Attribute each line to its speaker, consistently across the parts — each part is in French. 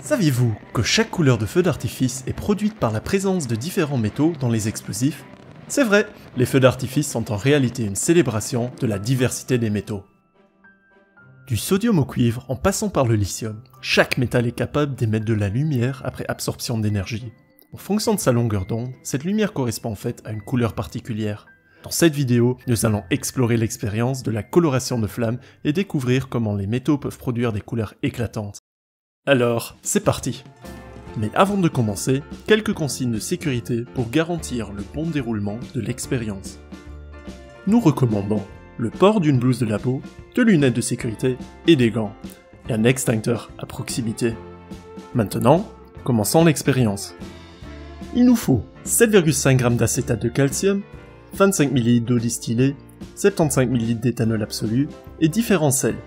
Speaker 1: Saviez-vous que chaque couleur de feu d'artifice est produite par la présence de différents métaux dans les explosifs? C'est vrai, les feux d'artifice sont en réalité une célébration de la diversité des métaux. Du sodium au cuivre en passant par le lithium, chaque métal est capable d'émettre de la lumière après absorption d'énergie. En fonction de sa longueur d'onde, cette lumière correspond en fait à une couleur particulière. Dans cette vidéo, nous allons explorer l'expérience de la coloration de flammes et découvrir comment les métaux peuvent produire des couleurs éclatantes. Alors, c'est parti! Mais avant de commencer, quelques consignes de sécurité pour garantir le bon déroulement de l'expérience. Nous recommandons le port d'une blouse de labo, de lunettes de sécurité et des gants, et un extincteur à proximité. Maintenant, commençons l'expérience. Il nous faut 7,5 g d'acétate de calcium, 25 ml d'eau distillée, 75 ml d'éthanol absolu et différents sels.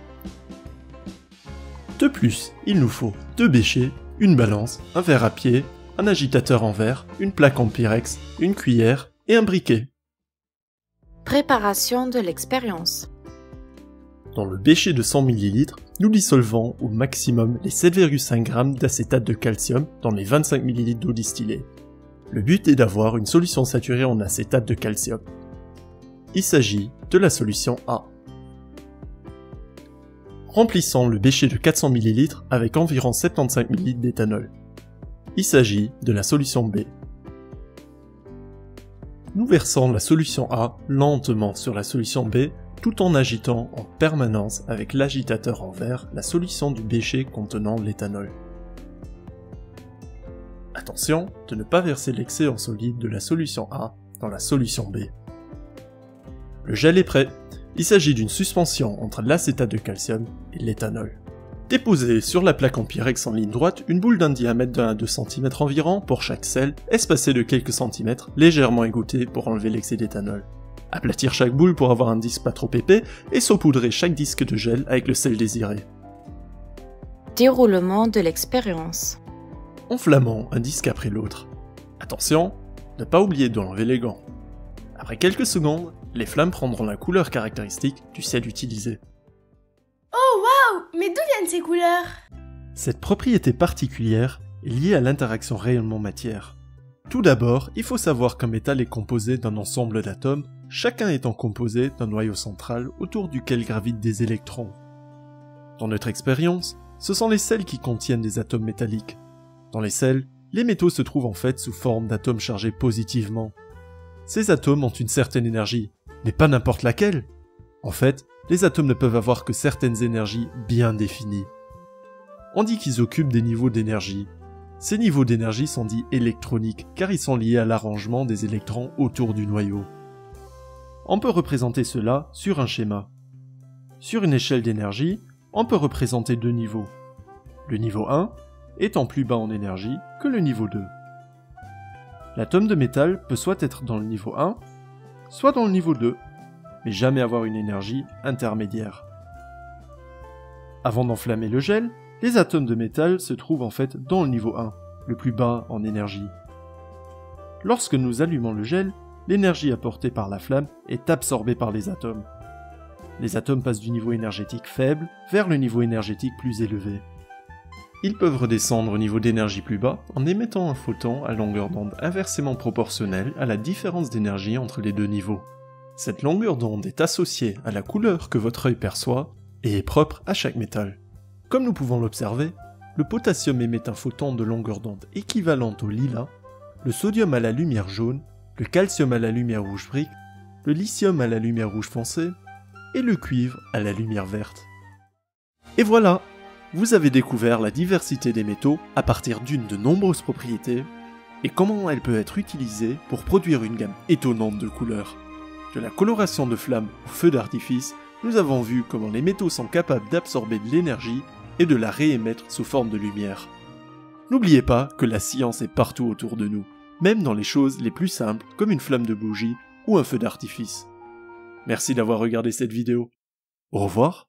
Speaker 1: De plus, il nous faut 2 bêchers, une balance, un verre à pied, un agitateur en verre, une plaque en pyrex, une cuillère et un briquet.
Speaker 2: Préparation de l'expérience.
Speaker 1: Dans le bécher de 100 ml, nous dissolvons au maximum les 7,5 g d'acétate de calcium dans les 25 ml d'eau distillée. Le but est d'avoir une solution saturée en acétate de calcium. Il s'agit de la solution A. Remplissons le bécher de 400 ml avec environ 75 ml d'éthanol. Il s'agit de la solution B. Nous versons la solution A lentement sur la solution B tout en agitant en permanence avec l'agitateur en verre la solution du bécher contenant l'éthanol. Attention de ne pas verser l'excès en solide de la solution A dans la solution B. Le gel est prêt. Il s'agit d'une suspension entre l'acétate de calcium et l'éthanol. Déposez sur la plaque en pyrex en ligne droite une boule d'un diamètre de 1 à 2 cm environ pour chaque sel, espacée de quelques centimètres, légèrement égouttée pour enlever l'excès d'éthanol. Aplatir chaque boule pour avoir un disque pas trop épais et saupoudrer chaque disque de gel avec le sel désiré.
Speaker 2: Déroulement de l'expérience.
Speaker 1: Enflammons un disque après l'autre. Attention, ne pas oublier d'enlever les gants. Après quelques secondes, les flammes prendront la couleur caractéristique du sel utilisé.
Speaker 3: Oh waouh! Mais d'où viennent ces couleurs?
Speaker 1: Cette propriété particulière est liée à l'interaction rayonnement-matière. Tout d'abord, il faut savoir qu'un métal est composé d'un ensemble d'atomes, chacun étant composé d'un noyau central autour duquel gravitent des électrons. Dans notre expérience, ce sont les sels qui contiennent des atomes métalliques. Dans les sels, les métaux se trouvent en fait sous forme d'atomes chargés positivement. Ces atomes ont une certaine énergie, mais pas n'importe laquelle. En fait, les atomes ne peuvent avoir que certaines énergies bien définies. On dit qu'ils occupent des niveaux d'énergie. Ces niveaux d'énergie sont dits électroniques, car ils sont liés à l'arrangement des électrons autour du noyau. On peut représenter cela sur un schéma. Sur une échelle d'énergie, on peut représenter deux niveaux. Le niveau 1 étant plus bas en énergie que le niveau 2. L'atome de métal peut soit être dans le niveau 1, soit dans le niveau 2, mais jamais avoir une énergie intermédiaire. Avant d'enflammer le gel, les atomes de métal se trouvent en fait dans le niveau 1, le plus bas en énergie. Lorsque nous allumons le gel, l'énergie apportée par la flamme est absorbée par les atomes. Les atomes passent du niveau énergétique faible vers le niveau énergétique plus élevé. Ils peuvent redescendre au niveau d'énergie plus bas en émettant un photon à longueur d'onde inversement proportionnelle à la différence d'énergie entre les deux niveaux. Cette longueur d'onde est associée à la couleur que votre œil perçoit et est propre à chaque métal. Comme nous pouvons l'observer, le potassium émet un photon de longueur d'onde équivalente au lilas, le sodium à la lumière jaune, le calcium à la lumière rouge brique, le lithium à la lumière rouge foncé et le cuivre à la lumière verte. Et voilà! Vous avez découvert la diversité des métaux à partir d'une de nombreuses propriétés et comment elle peut être utilisée pour produire une gamme étonnante de couleurs. De la coloration de flammes au feu d'artifice, nous avons vu comment les métaux sont capables d'absorber de l'énergie et de la réémettre sous forme de lumière. N'oubliez pas que la science est partout autour de nous, même dans les choses les plus simples comme une flamme de bougie ou un feu d'artifice. Merci d'avoir regardé cette vidéo. Au revoir.